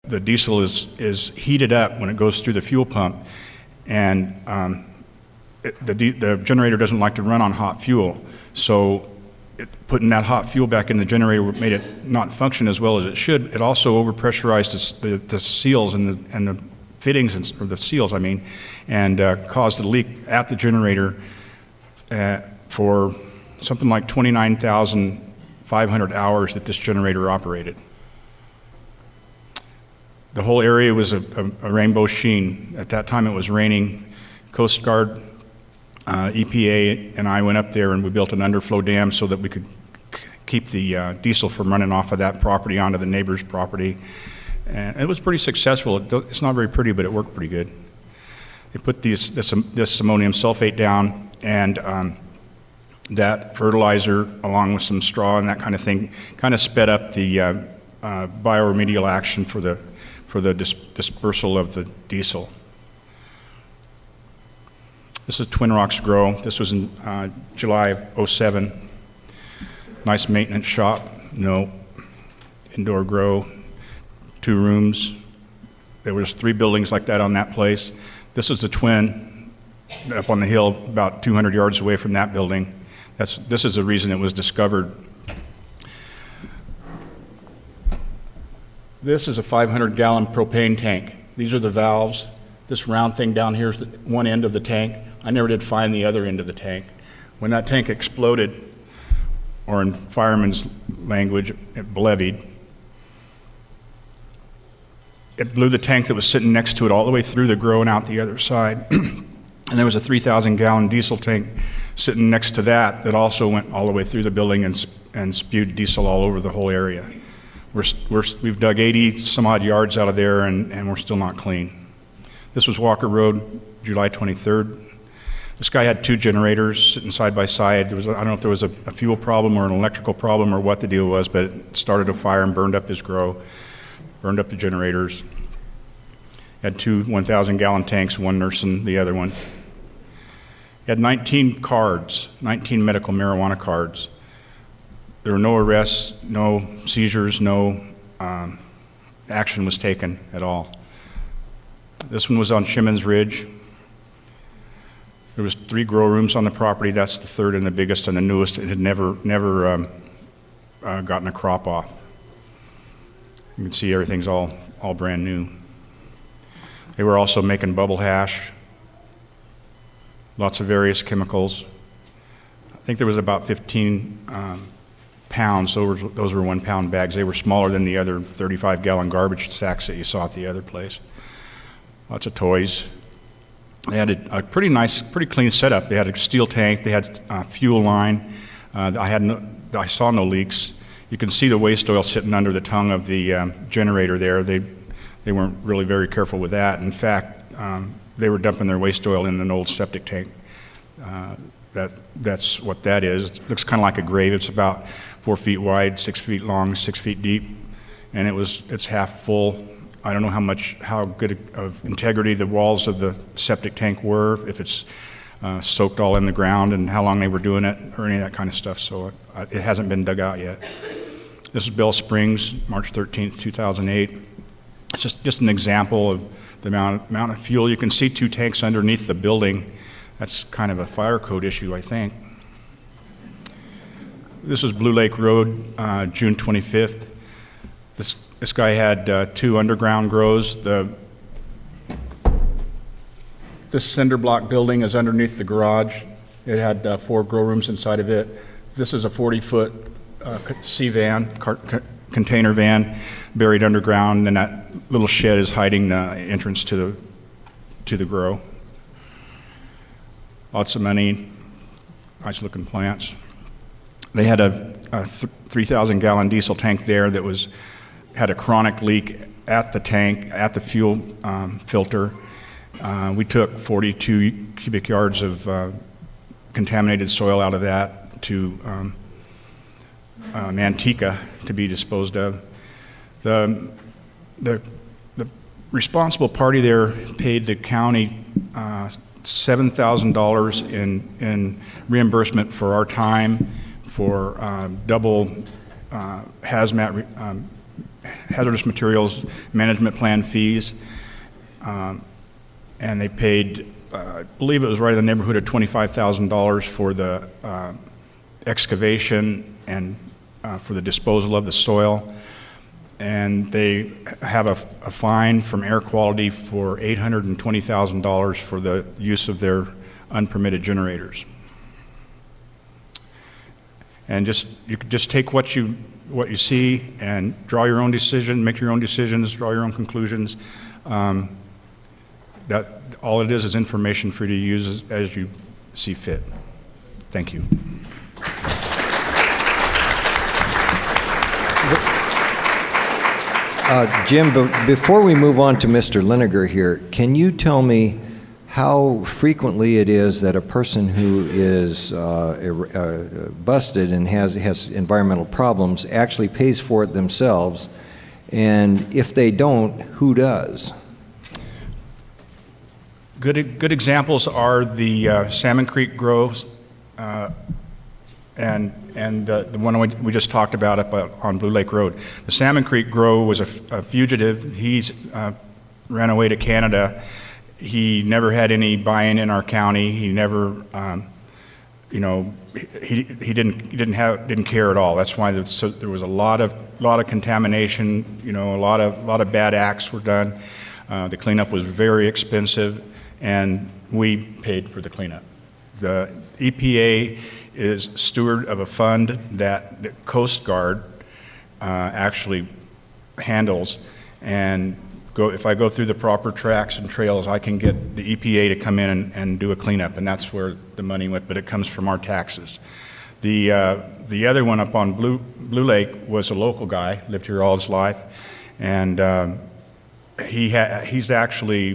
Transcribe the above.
the diesel is heated up when it goes through the fuel pump, and the generator doesn't like to run on hot fuel. So putting that hot fuel back in the generator made it not function as well as it should. It also overpressurized the seals and the fittings, or the seals, I mean, and caused a leak at the generator for something like 29,500 hours that this generator operated. The whole area was a rainbow sheen. At that time it was raining. Coast Guard, EPA, and I went up there and we built an underflow dam so that we could keep the diesel from running off of that property onto the neighbor's property. And it was pretty successful. It's not very pretty, but it worked pretty good. They put this ammonium sulfate down, and that fertilizer, along with some straw and that kind of thing, kind of sped up the bioremedial action for the dispersal of the diesel. This is Twin Rocks Grow. This was in July of '07. Nice maintenance shop. No. Indoor grow. 2 rooms. There was 3 buildings like that on that place. This is the Twin up on the hill about 200 yards away from that building. This is the reason it was discovered. This is a 500-gallon propane tank. These are the valves. This round thing down here is one end of the tank. I never did find the other end of the tank. When that tank exploded, or in fireman's language, it blevied, it blew the tank that was sitting next to it all the way through the grow and out the other side. And there was a 3,000-gallon diesel tank sitting next to that also went all the way through the building and spewed diesel all over the whole area. We've dug 80 some odd yards out of there, and we're still not clean. This was Walker Road, July 23rd. This guy had 2 generators sitting side by side. I don't know if there was a fuel problem or an electrical problem or what the deal was, but it started a fire and burned up his grow, burned up the generators. Had 2 1,000-gallon tanks, one nursing the other one. He had 19 cards, 19 medical marijuana cards. There were no arrests, no seizures, no action was taken at all. This one was on Shimon's Ridge. There was 3 grow rooms on the property. That's the 3rd and the biggest and the newest. It had never gotten a crop off. You can see everything's all brand new. They were also making bubble hash, lots of various chemicals. I think there was about 15 pounds. Those were 1-pound bags. They were smaller than the other 35-gallon garbage sacks that you saw at the other place. Lots of toys. They had a pretty nice, pretty clean setup. They had a steel tank. They had a fuel line. I saw no leaks. You can see the waste oil sitting under the tongue of the generator there. They weren't really very careful with that. In fact, they were dumping their waste oil in an old septic tank. That's what that is. It looks kind of like a grave. It's about 4 feet wide, 6 feet long, 6 feet deep, and it's half full. I don't know how good of integrity the walls of the septic tank were, if it's soaked all in the ground, and how long they were doing it, or any of that kind of stuff. So it hasn't been dug out yet. This is Bell Springs, March 13th, 2008. It's just an example of the amount of fuel. You can see 2 tanks underneath the building. That's kind of a fire code issue, I think. This was Blue Lake Road, June 25th. This guy had 2 underground grows. This cinder block building is underneath the garage. It had 4 grow rooms inside of it. This is a 40-foot C-van, container van, buried underground, and that little shed is hiding the entrance to the grow. Lots of money, nice-looking plants. They had a 3,000-gallon diesel tank there that had a chronic leak at the tank, at the fuel filter. We took 42 cubic yards of contaminated soil out of that to Manteca to be disposed of. The responsible party there paid the county $7,000 in reimbursement for our time, for double hazmat hazardous materials management plan fees, and they paid, I believe it was right in the neighborhood of $25,000 for the excavation and for the disposal of the soil. And they have a fine from air quality for $820,000 for the use of their unpermitted generators. And you could just take what you see and draw your own decision, make your own decisions, draw your own conclusions. That all it is information for you to use as you see fit. Thank you. Jim, before we move on to Mr. Liniger here, can you tell me how frequently it is that a person who is busted and has environmental problems actually pays for it themselves, and if they don't, who does? Good examples are the Salmon Creek grows and the one we just talked about up on Blue Lake Road. The Salmon Creek grow was a fugitive. He's ran away to Canada. He never had any buy-in in our county. He never, he didn't care at all. That's why there was a lot of contamination. A lot of bad acts were done. The cleanup was very expensive, and we paid for the cleanup. The EPA is steward of a fund that the Coast Guard actually handles, and if I go through the proper tracks and trails, I can get the EPA to come in and do a cleanup, and that's where the money went, but it comes from our taxes. The other one up on Blue Lake was a local guy, lived here all his life, and he's actually